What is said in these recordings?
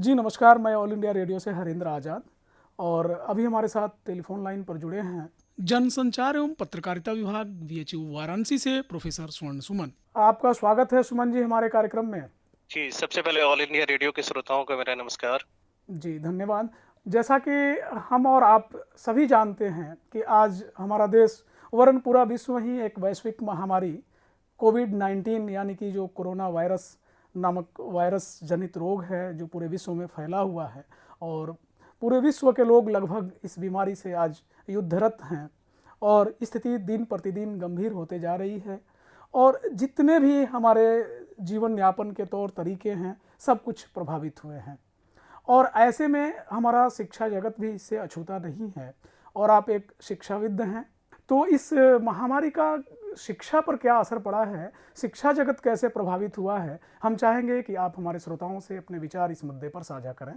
जी नमस्कार, मैं all India radio से हरेंद्र आज़ाद और अभी हमारे साथ टेलीफोन लाइन पर जुड़े हैं जनसंचार एवं पत्रकारिता विभाग बीएचयू वाराणसी से प्रोफेसर स्वर्ण सुमन। आपका स्वागत है सुमन जी हमारे कार्यक्रम में। जी, सबसे पहले ऑल इंडिया रेडियो के श्रोताओं को मेरा नमस्कार। जी धन्यवाद। जैसा कि हम और आप सभी जानते हैं कि आज हमारा देश वरन पूरा विश्व ही एक वैश्विक महामारी कोविड-19 यानी कि जो कोरोना वायरस नामक वायरस जनित रोग है जो पूरे विश्व में फैला हुआ है और पूरे विश्व के लोग लगभग इस बीमारी से आज युद्धरत हैं और स्थिति दिन प्रतिदिन गंभीर होते जा रही है और जितने भी हमारे जीवन यापन के तौर तरीके हैं सब कुछ प्रभावित हुए हैं और ऐसे में हमारा शिक्षा जगत भी इससे अछूता नहीं है और आप एक शिक्षाविद हैं, तो इस महामारी का शिक्षा पर क्या असर पड़ा है, शिक्षा जगत कैसे प्रभावित हुआ है, हम चाहेंगे कि आप हमारे श्रोताओं से अपने विचार इस मुद्दे पर साझा करें।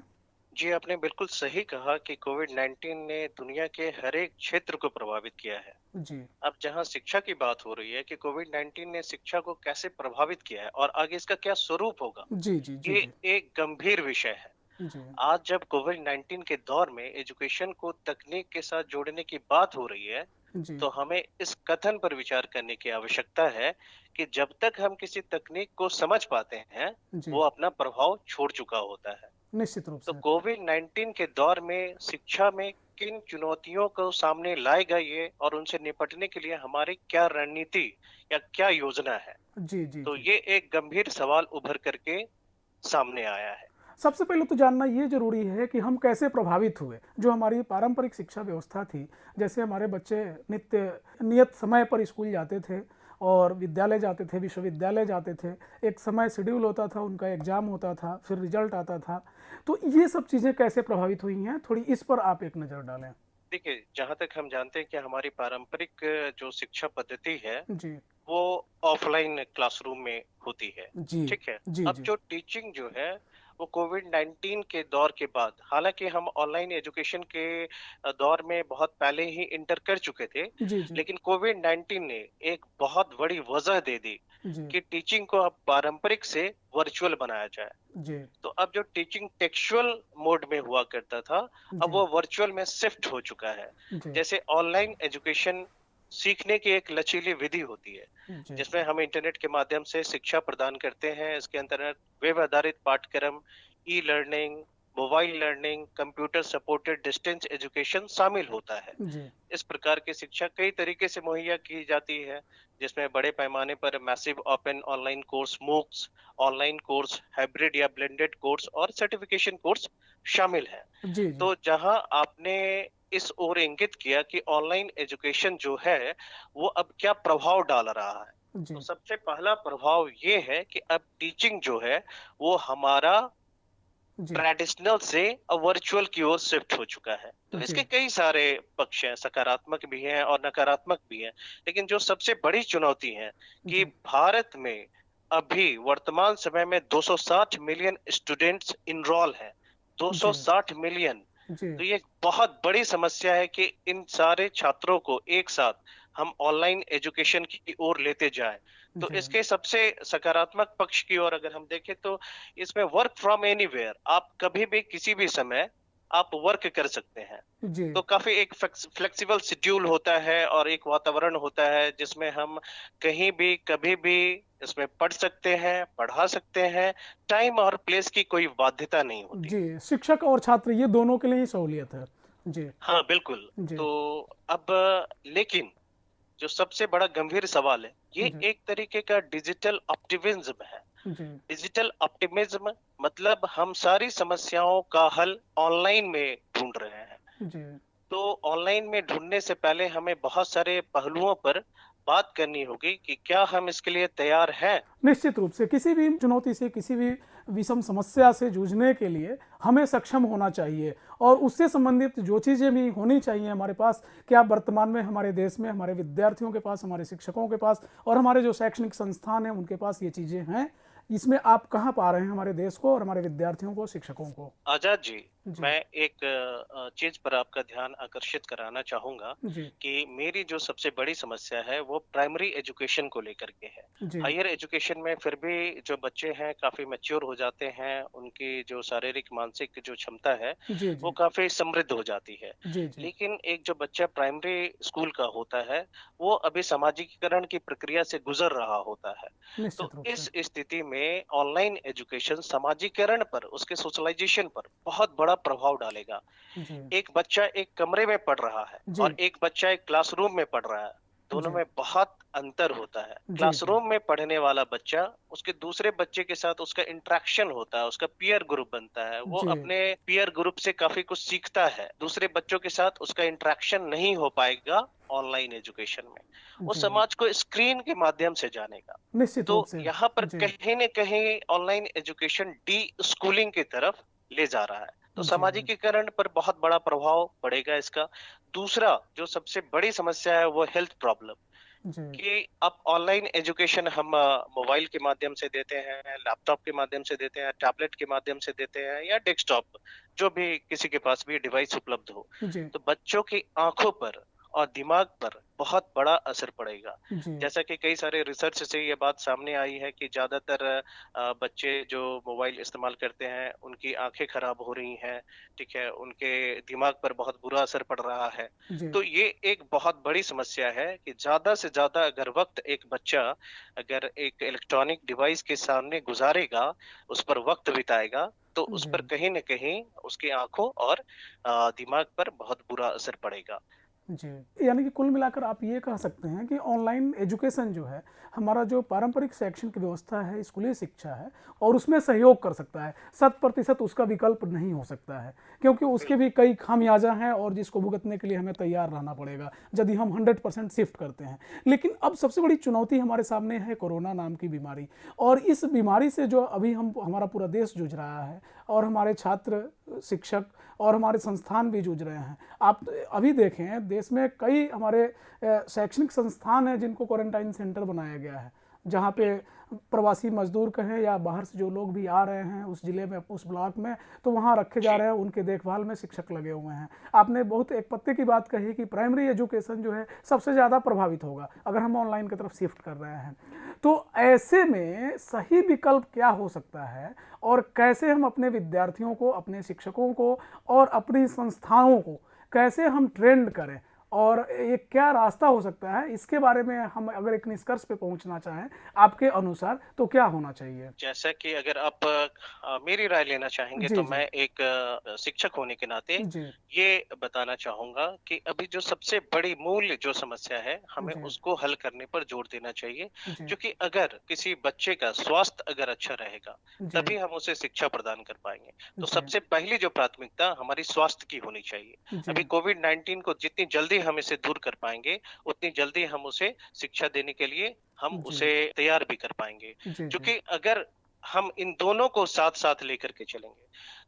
जी, आपने बिल्कुल सही कहा कि कोविड-19 ने दुनिया के हर एक क्षेत्र को प्रभावित किया है। जी अब जहां शिक्षा की बात हो रही है कि कोविड-19 ने शिक्षा को कैसे प्रभावित किया है और आगे इसका क्या स्वरूप होगा, जी जी जी ये जी एक गंभीर विषय है। जी आज जब कोविड-19 के दौर में एजुकेशन को तकनीक के साथ जोड़ने की बात हो रही है, जी तो हमें इस कथन पर विचार करने की आवश्यकता है कि जब तक हम किसी तकनीक को समझ पाते हैं, जी वो अपना प्रभाव छोड़ चुका होता है। निश्चित रूप तो से। कोविड-19 के दौर में शिक्षा में किन चुनौतियों को सामने लाएगा ये और उनसे निपटने के लिए हमारी क्या रणनीति या क्या योजना है? जी जी तो जी ये एक गंभीर सवाल उभर करके सामने आया है। सबसे पहले तो जानना ये जरूरी है कि हम कैसे प्रभावित हुए। जो हमारी पारंपरिक शिक्षा व्यवस्था थी, जैसे हमारे बच्चे नित्य नियत समय पर स्कूल जाते थे और विद्यालय जाते थे, विश्वविद्यालय जाते थे, एक समय शेड्यूल होता था, उनका एग्जाम होता था, फिर रिजल्ट आता था, तो ये सब चीज़ें कैसे प्रभावित हुई हैं, थोड़ी इस पर आप एक नज़र डालें। देखिए, जहाँ तक हम जानते हैं कि हमारी पारंपरिक जो शिक्षा पद्धति है, जी वो ऑफलाइन क्लासरूम में होती है, जी ठीक है? जी अब जी जो टीचिंग जो है, वो कोविड-19 के दौर के बाद हालाँकि हम ऑनलाइन एजुकेशन के दौर में बहुत पहले ही एंटर कर चुके थे, जी जी लेकिन कोविड-19 ने एक बहुत बड़ी वजह दे दी जी कि टीचिंग को अब पारंपरिक से वर्चुअल बनाया जाए। जी तो अब जो टीचिंग टेक्सचुअल मोड में हुआ करता था, अब जी वो वर्चुअल में शिफ्ट हो चुका है। जी जैसे ऑनलाइन एजुकेशन सीखने की एक लचीली विधि होती है, जी जिसमें हम इंटरनेट के माध्यम से शिक्षा प्रदान करते हैं। इसके अंतर्गत वेब आधारित पाठ्यक्रम, e-learning, mobile learning, computer supported distance education शामिल होता है। जी इस प्रकार की शिक्षा कई तरीके से मुहैया की जाती है, जिसमें बड़े पैमाने पर massive open online course MOOCs, online course, hybrid या ब्लेंडेड कोर्स और सर्टिफिकेशन कोर्स शामिल हैं। जी जी तो जहां आपने इस ओर इंगित किया कि ऑनलाइन एजुकेशन जो है, वो अब क्या प्रभाव डाल रहा है। तो जी सबसे पहला प्रभाव ये है कि अब टीचिंग जो है, वो हमारा जी ट्रेडिशनल से वर्चुअल की ओर शिफ्ट हो चुका है। तो जी इसके कई सारे पक्ष हैं, सकारात्मक भी हैं और नकारात्मक भी हैं। लेकिन जो सबसे बड़ी चुनौती है कि जी भारत में अभी वर्तमान समय में 260 मिलियन स्टूडेंट्स इनरोल हैं। जी 260 मिलियन। जी तो ये एक बहुत बड़ी समस्या है कि इन सारे छात्रों को एक साथ हम ऑनलाइन एजुकेशन की ओर लेते जाएं। तो जी इसके सबसे सकारात्मक पक्ष की ओर अगर हम देखें तो इसमें वर्क फ्रॉम एनीवेयर, आप कभी भी किसी भी समय आप वर्क कर सकते हैं। जी तो काफी एक फ्लेक्सिबल शेड्यूल होता है और एक वातावरण होता है जिसमें हम कहीं भी कभी भी इसमें पढ़ सकते हैं, पढ़ा सकते हैं। टाइम और प्लेस की कोई बाध्यता नहीं होती। जी, शिक्षक और छात्र ये दोनों के लिए ही सहूलियत है। जी हाँ, बिल्कुल। जी तो अब लेकिन जो सबसे बड़ा गंभीर सवाल है, ये जी एक तरीके का डिजिटल ऑप्टिमिज्म है। जी डिजिटल ऑप्टिमिज्म मतलब हम सारी समस्याओं का हल ऑनलाइन में ढूँढ रहे हैं। जी तो ऑनलाइन में ढूँढने से पहले हमें बहुत सारे पहलुओं पर बात करनी होगी कि क्या हम इसके लिए तैयार हैं? निश्चित रूप से किसी भी चुनौती से, किसी भी विषम समस्या से जूझने के लिए हमें सक्षम होना चाहिए और उससे संबंधित जो चीज़ें भी होनी चाहिए हमारे पास, क्या वर्तमान में हमारे देश में हमारे विद्यार्थियों के पास, हमारे शिक्षकों के पास और हमारे जो शैक्षणिक संस्थान हैं उनके पास ये चीज़ें हैं। इसमें आप कहाँ पा रहे हैं हमारे देश को और हमारे विद्यार्थियों को, शिक्षकों को? आज़ाद जी, जी, मैं एक चीज पर आपका ध्यान आकर्षित कराना चाहूंगा जी, कि मेरी जो सबसे बड़ी समस्या है वो प्राइमरी एजुकेशन को लेकर के है। जी, हायर एजुकेशन में फिर भी जो बच्चे हैं काफी मैच्योर हो जाते हैं, उनकी जो शारीरिक मानसिक जो क्षमता है जी, वो जी, काफी समृद्ध हो जाती है। जी, जी, लेकिन एक जो बच्चा प्राइमरी स्कूल का होता है वो अभी सामाजिकीकरण की प्रक्रिया से गुजर रहा होता है। तो निश्चित रूप से। इस स्थिति में ऑनलाइन एजुकेशन सामाजिकरण पर, उसके सोशलाइजेशन पर बहुत बड़ा प्रभाव डालेगा। जी, एक बच्चा एक कमरे में पढ़ रहा है और जी, एक बच्चा एक क्लासरूम में पढ़ रहा है। दोनों जी, में बहुत अंतर होता है। जी, जी, क्लासरूम में पढ़ने वाला बच्चा, उसके दूसरे बच्चे के साथ उसका इंटरेक्शन होता है, उसका पीयर ग्रुप बनता है। वो जी, अपने पीयर ग्रुप से काफ़ी कुछ सीखता है। दूसरे बच्चों के साथ उसका इंटरेक्शन नहीं हो पाएगा ऑनलाइन एजुकेशन में। वो जी, समाज को स्क्रीन के माध्यम से जानेगा। निश्चित तो रूप से। यहाँ पर जी, कहीं न कहीं ऑनलाइन एजुकेशन डी-स्कूलिंग की तरफ ले जा रहा है। तो जी, जी, सामाजिकीकरण पर बहुत बड़ा प्रभाव पड़ेगा इसका। दूसरा जो सबसे बड़ी समस्या है वो हेल्थ प्रॉब्लम, जी, कि अब ऑनलाइन एजुकेशन हम मोबाइल के माध्यम से देते हैं, लैपटॉप के माध्यम से देते हैं, टैबलेट के माध्यम से देते हैं या डेस्कटॉप, जो भी किसी के पास भी डिवाइस उपलब्ध हो। जी, तो बच्चों की आँखों पर और दिमाग पर बहुत बड़ा असर पड़ेगा। जी, जैसा कि कई सारे रिसर्च से ये बात सामने आई है कि ज़्यादातर बच्चे जो मोबाइल इस्तेमाल करते हैं, उनकी आँखें खराब हो रही हैं, ठीक है? उनके दिमाग पर बहुत बुरा असर पड़ रहा है। जी, तो ये एक बहुत बड़ी समस्या है कि ज़्यादा से ज़्यादा अगर वक़्त एक बच्चा अगर एक इलेक्ट्रॉनिक डिवाइस के सामने गुज़ारेगा, उस पर वक़्त बिताएगा, तो उस जी। पर कहीं न कहीं उसकी आँखों और दिमाग पर बहुत बुरा असर पड़ेगा। जी, यानी कि कुल मिलाकर आप ये कह सकते हैं कि ऑनलाइन एजुकेशन जो है, हमारा जो पारंपरिक शैक्षणिक व्यवस्था है, स्कूली शिक्षा है और उसमें सहयोग कर सकता है। 100% उसका विकल्प नहीं हो सकता है, क्योंकि उसके भी बिल्कुल। कई खामियाजा हैं और जिसको भुगतने के लिए हमें तैयार रहना पड़ेगा, यदि हम 100% शिफ्ट करते हैं। लेकिन अब सबसे बड़ी चुनौती हमारे सामने है कोरोना नाम की बीमारी और इस बीमारी से जो अभी हम हमारा पूरा देश जूझ रहा है और हमारे छात्र, शिक्षक और हमारे संस्थान भी जूझ रहे हैं। आप अभी देखें देश में कई हमारे शैक्षणिक संस्थान हैं जिनको क्वारंटाइन सेंटर बनाया गया है, जहाँ पे प्रवासी मजदूर कहें या बाहर से जो लोग भी आ रहे हैं उस ज़िले में, उस ब्लॉक में, तो वहाँ रखे जा जी, रहे हैं, उनके देखभाल में शिक्षक लगे हुए हैं। आपने बहुत एक पत्ते की बात कही कि प्राइमरी एजुकेशन जो है सबसे ज़्यादा प्रभावित होगा अगर हम ऑनलाइन की तरफ शिफ्ट कर रहे हैं। तो ऐसे में सही विकल्प क्या हो सकता है और कैसे हम अपने विद्यार्थियों को, अपने शिक्षकों को और अपनी संस्थाओं को कैसे हम ट्रेंड करें और ये क्या रास्ता हो सकता है, इसके बारे में हम अगर एक निष्कर्ष पे पहुंचना चाहें आपके अनुसार तो क्या होना चाहिए? जैसा कि अगर आप मेरी राय लेना चाहेंगे जी, तो जी, मैं एक शिक्षक होने के नाते जी, ये बताना चाहूँगा कि अभी जो सबसे बड़ी मूल जो समस्या है, हमें जी, उसको हल करने पर जोर देना चाहिए। जी, क्योंकि अगर किसी बच्चे का स्वास्थ्य अगर अच्छा रहेगा, जी, तभी हम उसे शिक्षा प्रदान कर पाएँगे। तो जी, सबसे पहली जो प्राथमिकता हमारी स्वास्थ्य की होनी चाहिए। जी, अभी कोविड-19 को जितनी जल्दी हम इसे दूर कर पाएँगे, उतनी जल्दी हम उसे शिक्षा देने के लिए हम जी, उसे तैयार भी कर पाएँगे। जी, जी, क्योंकि अगर हम इन दोनों को साथ-साथ लेकर के चलेंगे,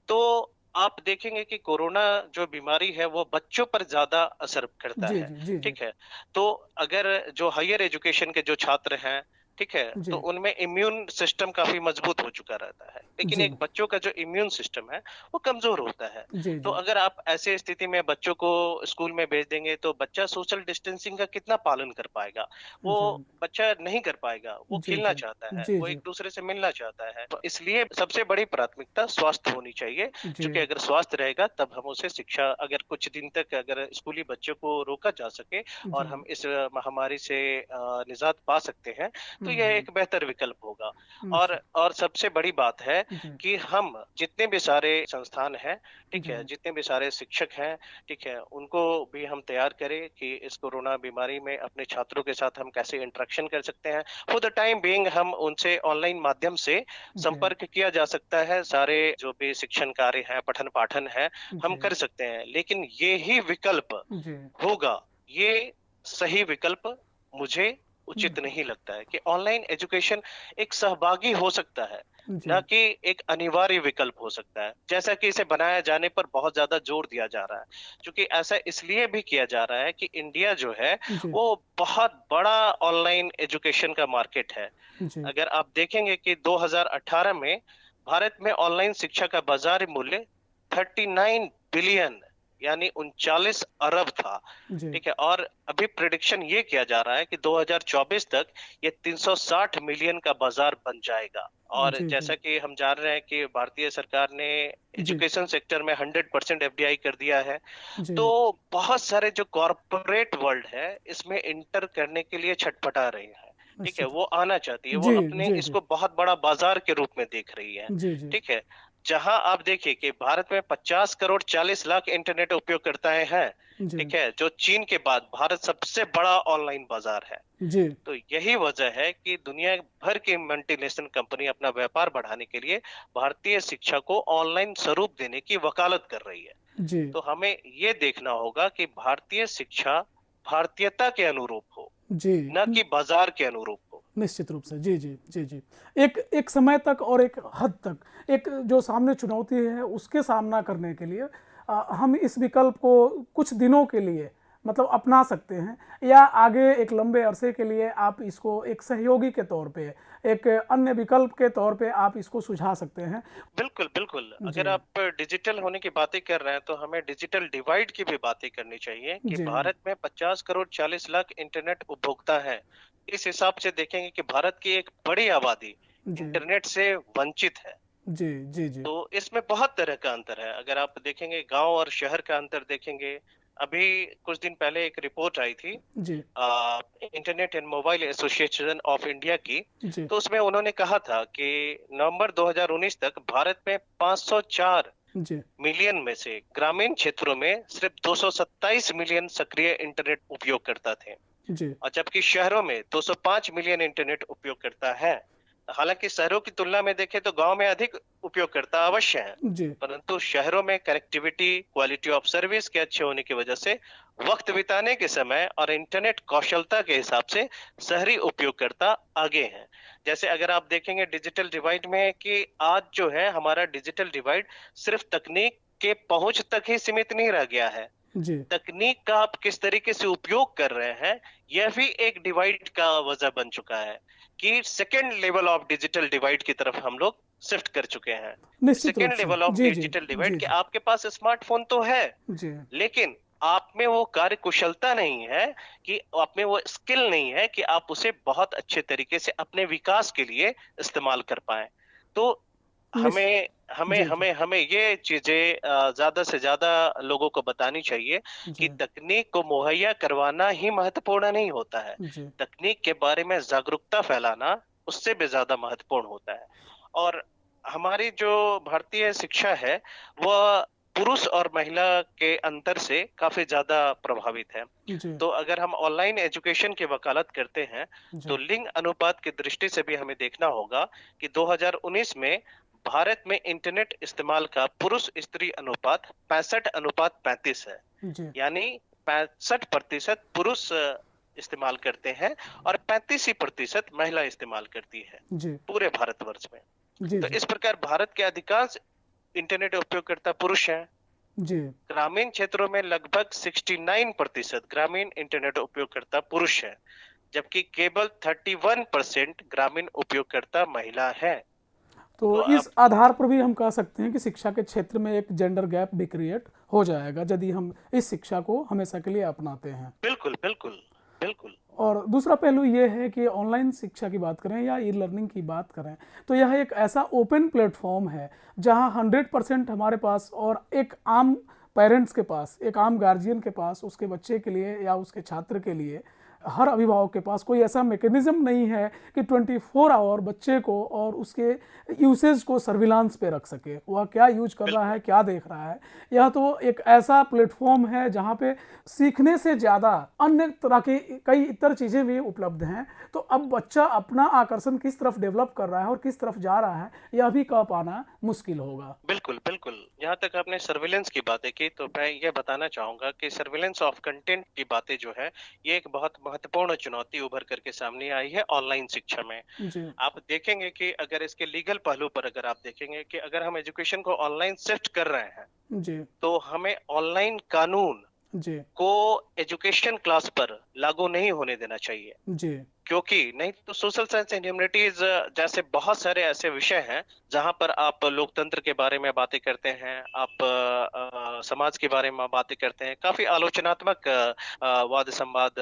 तो आप देखेंगे कि कोरोना जो बीमारी है वो बच्चों पर ज़्यादा असर करता जी, है, जी, जी, ठीक है? तो अगर जो हायर एजुकेशन के जो छात्र हैं, ठीक है? जी, तो उनमें इम्यून सिस्टम काफ़ी मजबूत हो चुका रहता है। लेकिन जी, एक बच्चों का जो इम्यून सिस्टम है, वो कमज़ोर होता है। जी, तो जी, अगर आप ऐसे स्थिति में बच्चों को स्कूल में भेज देंगे, तो बच्चा सोशल डिस्टेंसिंग का कितना पालन कर पाएगा? वो बच्चा नहीं कर पाएगा, वो जी, खेलना जी, चाहता है, जी, वो जी, एक-दूसरे से मिलना चाहता है। तो इसलिए सबसे बड़ी प्राथमिकता स्वास्थ्य होनी चाहिए, जी, चूँकि अगर स्वास्थ्य रहेगा तब हम उसे शिक्षा अगर कुछ दिन तक अगर स्कूली बच्चों को रोका जा सके और जी, हम इस महामारी से निजात पा सकते हैं, तो यह एक बेहतर विकल्प होगा। निश्चित, और सबसे बड़ी बात है जी, कि हम जितने भी सारे संस्थान हैं, ठीक जी, है? जितने भी सारे शिक्षक हैं, ठीक है? उनको भी हम तैयार करें कि इस कोरोना बीमारी में अपने छात्रों के साथ हम कैसे इंटरेक्शन कर सकते हैं। फॉर द टाइम बीइंग हम उनसे ऑनलाइन माध्यम से जी, संपर्क किया जा सकता है। सारे जो भी शिक्षण कार्य हैं, पठन-पाठन है, हम जी, कर सकते हैं। लेकिन ये ही विकल्प जी, होगा, ये सही विकल्प मुझे उचित नहीं लगता है कि ऑनलाइन एजुकेशन एक सहभागी हो सकता है, ना जी, कि एक अनिवार्य विकल्प हो सकता है। जैसा कि इसे बनाया जाने पर बहुत ज़्यादा जोर दिया जा रहा है, क्योंकि ऐसा इसलिए भी किया जा रहा है कि इंडिया जो है, जी, वो बहुत बड़ा ऑनलाइन एजुकेशन का मार्केट है। जी, अगर आप देखेंगे कि 2018 में भारत में ऑनलाइन शिक्षा का बाज़ार मूल्य 39 बिलियन यानी 39 अरब था। जी, ठीक है, और अभी प्रिडिक्शन ये किया जा रहा है कि 2024 तक ये 360 मिलियन का बाजार बन जाएगा। और जी, जी, जैसा कि हम जान रहे हैं कि भारतीय सरकार ने जी, एजुकेशन सेक्टर में 100% एफडीआई कर दिया है। जी, तो बहुत सारे जो कॉरपोरेट वर्ल्ड है इसमें इंटर करने के लिए छटपटा रही है। ठीक है, निश्चित। वो आना चाहती है, वो जी, अपने जी, जी, इसको बहुत बड़ा बाजार के रूप में देख रही है। जी, जी, ठीक है, जहां आप देखिए कि भारत में 50 करोड़ 40 लाख इंटरनेट उपयोगकर्ताएं हैं। जी, ठीक है, जो चीन के बाद भारत सबसे बड़ा ऑनलाइन बाजार है। जी, तो यही वजह है कि दुनिया भर की मल्टीनेशनल कंपनी अपना व्यापार बढ़ाने के लिए भारतीय शिक्षा को ऑनलाइन स्वरूप देने की वकालत कर रही है। जी, तो हमें ये देखना होगा कि भारतीय शिक्षा भारतीयता के अनुरूप हो, जी, न कि बाजार के अनुरूप हो। निश्चित रूप से। जी, जी, जी, जी। एक एक समय तक और एक हद तक, एक जो सामने चुनौती है उसके सामना करने के लिए हम इस विकल्प को कुछ दिनों के लिए मतलब अपना सकते हैं, या आगे एक लंबे अरसे के लिए आप इसको एक सहयोगी के तौर पे, एक अन्य विकल्प के तौर पे आप इसको सुझा सकते हैं। बिल्कुल, बिल्कुल। अगर जी, आप डिजिटल होने की बातें कर रहे हैं, तो हमें डिजिटल डिवाइड की भी बातें करनी चाहिए कि जी, भारत में 50 करोड़ 40 लाख इंटरनेट उपभोक्ता हैं। इस हिसाब से देखेंगे कि भारत की एक बड़ी आबादी जी, इंटरनेट से वंचित है। जी, जी, जी, तो इसमें बहुत तरह का अंतर है। अगर आप देखेंगे गाँव और शहर का अंतर देखेंगे, अभी कुछ दिन पहले एक रिपोर्ट आई थी जी, Internet and Mobile Association of India की। जी, तो उसमें उन्होंने कहा था कि नवंबर 2019 तक भारत में 504 जी, मिलियन में से ग्रामीण क्षेत्रों में सिर्फ 227 मिलियन सक्रिय इंटरनेट उपयोगकर्ता थे, जी, और जबकि शहरों में 205 मिलियन इंटरनेट उपयोगकर्ता हैं। हालांकि शहरों की तुलना में देखें तो गांव में अधिक उपयोगकर्ता अवश्य हैं, जी, परंतु शहरों में कनेक्टिविटी, क्वालिटी ऑफ सर्विस के अच्छे होने की वजह से वक्त बिताने के समय और इंटरनेट कौशलता के हिसाब से शहरी उपयोगकर्ता आगे हैं। जैसे अगर आप देखेंगे डिजिटल डिवाइड में कि आज जो है हमारा डिजिटल डिवाइड सिर्फ तकनीक के पहुंच तक ही सीमित नहीं रह गया है। जी, तकनीक का आप किस तरीके से उपयोग कर रहे हैं, यह भी एक डिवाइड का वजह बन चुका है कि second level of digital divide की तरफ हम लोग शिफ्ट कर चुके हैं। निश्चित रूप सेकेंड से। लेवल ऑफ जी, जी, डिजिटल डिवाइड जी, कि जी, आपके पास स्मार्टफोन तो है, जी, लेकिन आप में वो कार्य कुशलता नहीं है, कि आप में वो स्किल नहीं है कि आप उसे बहुत अच्छे तरीके से अपने विकास के लिए इस्तेमाल कर पाए। तो निश हमें हमें जी, जी, हमें हमें ये चीजें ज्यादा से ज्यादा लोगों को बतानी चाहिए कि जी, तकनीक को मुहैया करवाना ही महत्वपूर्ण नहीं होता है। जी, तकनीक के बारे में जागरूकता फैलाना उससे भी ज्यादा महत्वपूर्ण होता है। और हमारी जो भारतीय शिक्षा है वह पुरुष और महिला के अंतर से काफी ज्यादा प्रभावित है। जी, तो अगर हम ऑनलाइन एजुकेशन की वकालत करते हैं, तो जी, लिंग अनुपात की दृष्टि से भी हमें देखना होगा कि 2019 में भारत में इंटरनेट इस्तेमाल का पुरुष स्त्री अनुपात 65:35 है। जी, यानी 65% पुरुष इस्तेमाल करते हैं और 35% महिला इस्तेमाल करती है जी, पूरे भारतवर्ष में। जी, तो जी, इस प्रकार भारत के अधिकांश इंटरनेट उपयोगकर्ता पुरुष हैं। जी। ग्रामीण क्षेत्रों में लगभग 69% ग्रामीण इंटरनेट उपयोगकर्ता पुरुष हैं, जबकि केवल 31% ग्रामीण उपयोगकर्ता महिला है। तो तो अब इस आधार पर भी हम कह सकते हैं कि शिक्षा के क्षेत्र में एक जेंडर गैप भी क्रिएट हो जाएगा यदि हम इस शिक्षा को हमेशा के लिए अपनाते हैं। बिल्कुल, बिल्कुल, बिल्कुल। और दूसरा पहलू ये है कि ऑनलाइन शिक्षा की बात करें या ई लर्निंग की बात करें, तो यह एक ऐसा ओपन प्लेटफॉर्म है जहां 100% हमारे पास और एक आम पेरेंट्स के पास, एक आम गार्जियन के पास उसके बच्चे के लिए या उसके छात्र के लिए, हर अभिभावक के पास कोई ऐसा मैकेनिज्म नहीं है कि 24 आवर बच्चे को और उसके यूसेज को सर्विलांस पे रख सके, वह क्या यूज कर रहा बिल्कुल। है, क्या देख रहा है। यह तो एक ऐसा प्लेटफॉर्म है जहाँ पे सीखने से ज़्यादा अन्य तरह की कई इतर चीज़ें भी उपलब्ध हैं। तो अब बच्चा अपना आकर्षण किस तरफ डेवलप कर रहा है और किस तरफ जा रहा है, यह भी कह पाना मुश्किल होगा। बिल्कुल, बिल्कुल। जहाँ तक आपने सर्विलेंस की बातें की, तो मैं ये बताना चाहूँगा कि सर्विलेंस ऑफ कंटेंट की बातें जो है, ये एक बहुत महत्वपूर्ण चुनौती उभर कर के सामने आई है ऑनलाइन शिक्षा में। जी, आप देखेंगे कि अगर इसके लीगल पहलू पर अगर आप देखेंगे कि अगर हम एजुकेशन को ऑनलाइन शिफ्ट कर रहे हैं, जी, तो हमें ऑनलाइन कानून जी, को एजुकेशन क्लास पर लागू नहीं होने देना चाहिए। जी, क्योंकि नहीं तो सोशल साइंस एंड ह्यूमैनिटीज जैसे बहुत सारे ऐसे विषय हैं जहां पर आप लोकतंत्र के बारे में बातें करते हैं, आप समाज के बारे में बातें करते हैं, काफी आलोचनात्मक वाद संवाद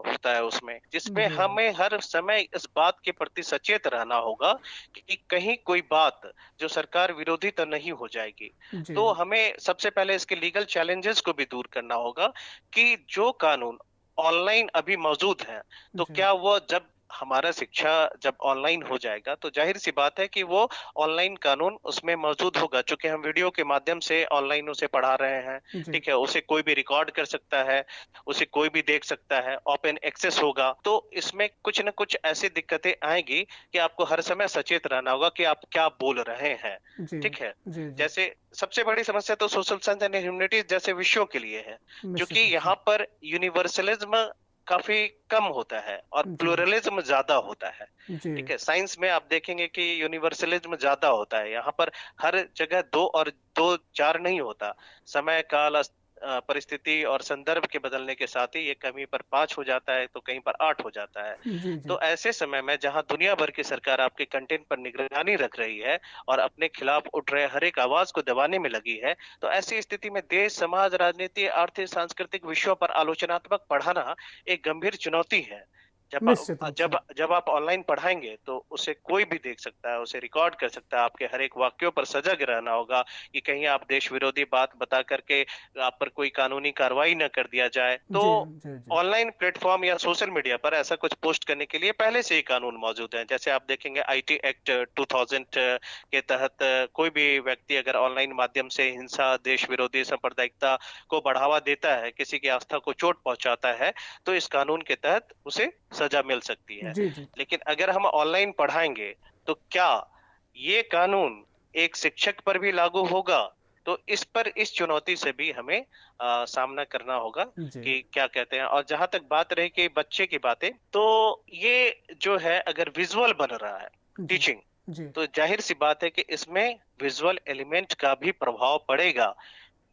होता है उसमें, जिसमें जी, हमें हर समय इस बात के प्रति सचेत रहना होगा कि कहीं कोई बात जो सरकार विरोधी तो नहीं हो जाएगी। जी, तो हमें सबसे पहले इसके लीगल चैलेंजेस को भी दूर करना होगा कि जो कानून ऑनलाइन अभी मौजूद है, तो जी, क्या वो जब हमारा शिक्षा जब ऑनलाइन हो जाएगा तो जाहिर सी बात है कि वो ऑनलाइन कानून उसमें मौजूद होगा, चूंकि हम वीडियो के माध्यम से ऑनलाइन उसे पढ़ा रहे हैं। जी, ठीक है, उसे कोई भी रिकॉर्ड कर सकता है, उसे कोई भी देख सकता है, ओपन एक्सेस होगा। तो इसमें कुछ न कुछ ऐसी दिक्कतें आएंगी कि आपको हर समय सचेत रहना होगा कि आप क्या बोल रहे हैं। जी, ठीक है, जी, जी, जैसे सबसे बड़ी समस्या तो सोशल साइंस एंड ह्यूमैनिटीज जैसे विषयों के लिए है, क्योंकि निश्चित रूप से। यहाँ पर यूनिवर्सलिज्म काफी कम होता है और जी, प्लुरलिज्म ज्यादा होता है। ठीक जी, है, साइंस में आप देखेंगे कि यूनिवर्सलिज्म ज्यादा होता है, यहाँ पर हर जगह दो और दो चार नहीं होता। समय काल परिस्थिति और संदर्भ के बदलने के साथ ही ये कहीं पर 5 हो जाता है तो कहीं पर 8 हो जाता है। जी, जी, तो ऐसे समय में जहां दुनिया भर की सरकार आपके कंटेंट पर निगरानी रख रही है और अपने खिलाफ उठ रहे हर एक आवाज को दबाने में लगी है, तो ऐसी स्थिति में देश, समाज, राजनीति, आर्थिक, सांस्कृतिक विषयों पर आलोचनात्मक पढ़ाना एक गंभीर चुनौती है। निश्चित रूप से। जब आप ऑनलाइन पढ़ाएंगे तो उसे कोई भी देख सकता है, उसे रिकॉर्ड कर सकता है। आपके हर एक वाक्यों पर सजग रहना होगा कि कहीं आप देश विरोधी बात बता करके आप पर कोई कानूनी कार्रवाई न कर दिया जाए। तो जी, जी, जी, ऑनलाइन प्लेटफॉर्म या सोशल मीडिया पर ऐसा कुछ पोस्ट करने के लिए पहले से ही कानून मौजूद है। जैसे आप देखेंगे आईटी एक्ट 2000 के तहत कोई भी व्यक्ति अगर ऑनलाइन माध्यम से हिंसा, देश विरोधी सांप्रदायिकता को बढ़ावा देता है, किसी की आस्था को चोट पहुंचाता है, तो इस कानून के तहत उसे सजा मिल सकती है। जी, जी, लेकिन अगर हम ऑनलाइन पढ़ाएंगे तो क्या ये कानून एक शिक्षक पर भी लागू होगा? तो इस चुनौती से भी हमें सामना करना होगा जी, कि क्या कहते हैं। और जहां तक बात रही कि बच्चे की बातें, तो ये जो है अगर विजुअल बन रहा है जी, टीचिंग, जी, तो जाहिर सी बात है कि इसमें विजुअल एलिमेंट का भी प्रभाव पड़ेगा।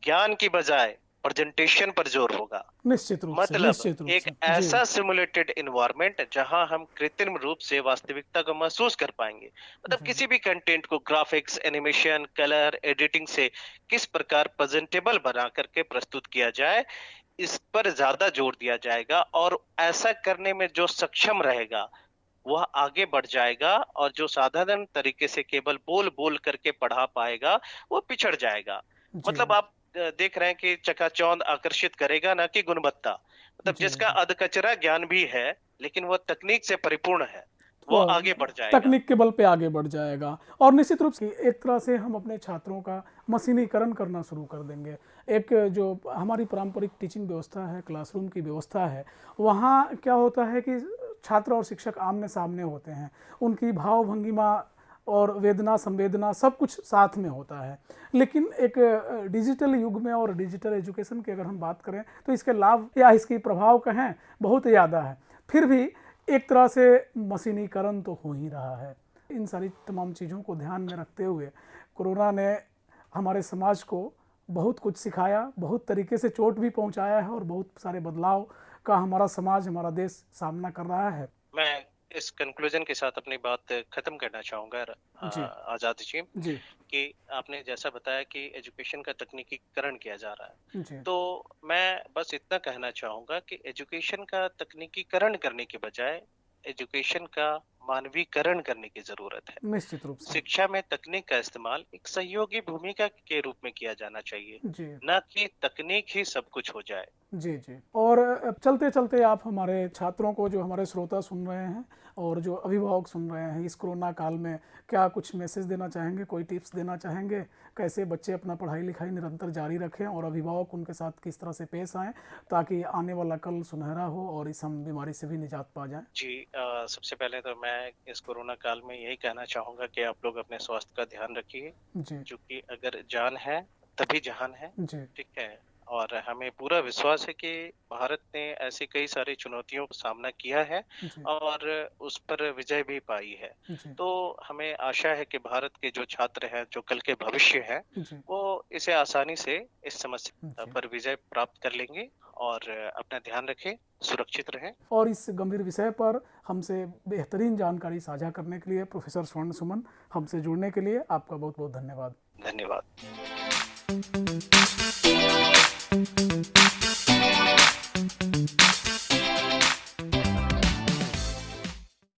ज्ञान की बजाय प्रेजेंटेशन पर जोर होगा। मतलब निश्चित रूप एक से। जी, ऐसा सिमुलेटेड एनवायरनमेंट जहां हम कृत्रिम रूप से वास्तविकता को महसूस कर पाएंगे। मतलब जी, किसी भी कंटेंट को ग्राफिक्स, एनिमेशन, कलर, एडिटिंग से किस प्रकार प्रेजेंटेबल बना करके प्रस्तुत किया जाए, इस पर ज्यादा जोर दिया जाएगा। और ऐसा करने में जो सक्षम रहेगा वह आगे बढ़ जाएगा, और जो साधारण तरीके से केवल बोल बोल करके पढ़ा पाएगा वो पिछड़ जाएगा। जी, मतलब आप देख रहे हैं कि चकाचौंध आकर्षित करेगा ना कि गुणवत्ता। मतलब जी, जिसका जी। अधकचरा ज्ञान भी है लेकिन वह तकनीक से परिपूर्ण है, वो तो आगे बढ़ जाएगा। तकनीक के बल पे आगे बढ़ जाएगा और निश्चित रूप से एक तरह से हम अपने छात्रों का मशीनीकरण करना शुरू कर देंगे। एक जो हमारी पारंपरिक टीचिंग व्यवस्था है, क्लासरूम की व्यवस्था है, वहाँ क्या होता है कि छात्र और शिक्षक आमने सामने होते हैं, उनकी भाव भंगिमा और वेदना संवेदना सब कुछ साथ में होता है। लेकिन एक डिजिटल युग में और डिजिटल एजुकेशन की अगर हम बात करें तो इसके लाभ या इसकी प्रभाव कहें बहुत ज़्यादा है। फिर भी एक तरह से मशीनीकरण तो हो ही रहा है। इन सारी तमाम चीज़ों को ध्यान में रखते हुए कोरोना ने हमारे समाज को बहुत कुछ सिखाया, बहुत तरीके से चोट भी पहुंचाया है और बहुत सारे बदलाव का हमारा समाज, हमारा देश सामना कर रहा है। मैं इस कंक्लूजन के साथ अपनी बात खत्म करना चाहूंगा, जी, आजाद जी, जी, कि आपने जैसा बताया कि एजुकेशन का तकनीकीकरण किया जा रहा है, जी, तो मैं बस इतना कहना चाहूंगा कि एजुकेशन का तकनीकीकरण करने के बजाय एजुकेशन का मानवीकरण करने की जरूरत है। निश्चित रूप से। शिक्षा में तकनीक का इस्तेमाल एक सहयोगी भूमिका के रूप में किया जाना चाहिए, जी, न कि तकनीक ही सब कुछ हो जाए। जी, जी। और चलते चलते आप हमारे छात्रों को, जो हमारे श्रोता सुन रहे हैं और जो अभिभावक सुन रहे हैं, इस कोरोना काल में क्या कुछ मैसेज देना चाहेंगे, कोई टिप्स देना चाहेंगे, कैसे बच्चे अपना पढ़ाई लिखाई निरंतर जारी रखें और अभिभावक उनके साथ किस तरह से पेश आएँ ताकि आने वाला कल सुनहरा हो और इस हम बीमारी से भी निजात पा जाएं? जी, सबसे पहले तो मैं इस कोरोना काल में यही कहना चाहूंगा कि आप लोग अपने स्वास्थ्य का ध्यान रखिए, जी, क्योंकि अगर जान है तभी जहान है। जी, ठीक है, और हमें पूरा विश्वास है कि भारत ने ऐसी कई सारी चुनौतियों का सामना किया है जी, और उस पर विजय भी पाई है। जी, तो हमें आशा है कि भारत के जो छात्र हैं, जो कल के भविष्य हैं, जी, वो इसे आसानी से इस समस्या जी। पर विजय प्राप्त कर लेंगे और अपना ध्यान रखें, सुरक्षित रहें। और इस गंभीर विषय पर हमसे बेहतरीन जानकारी साझा करने के लिए प्रोफेसर स्वर्ण सुमन, हमसे जुड़ने के लिए आपका बहुत बहुत धन्यवाद। धन्यवाद।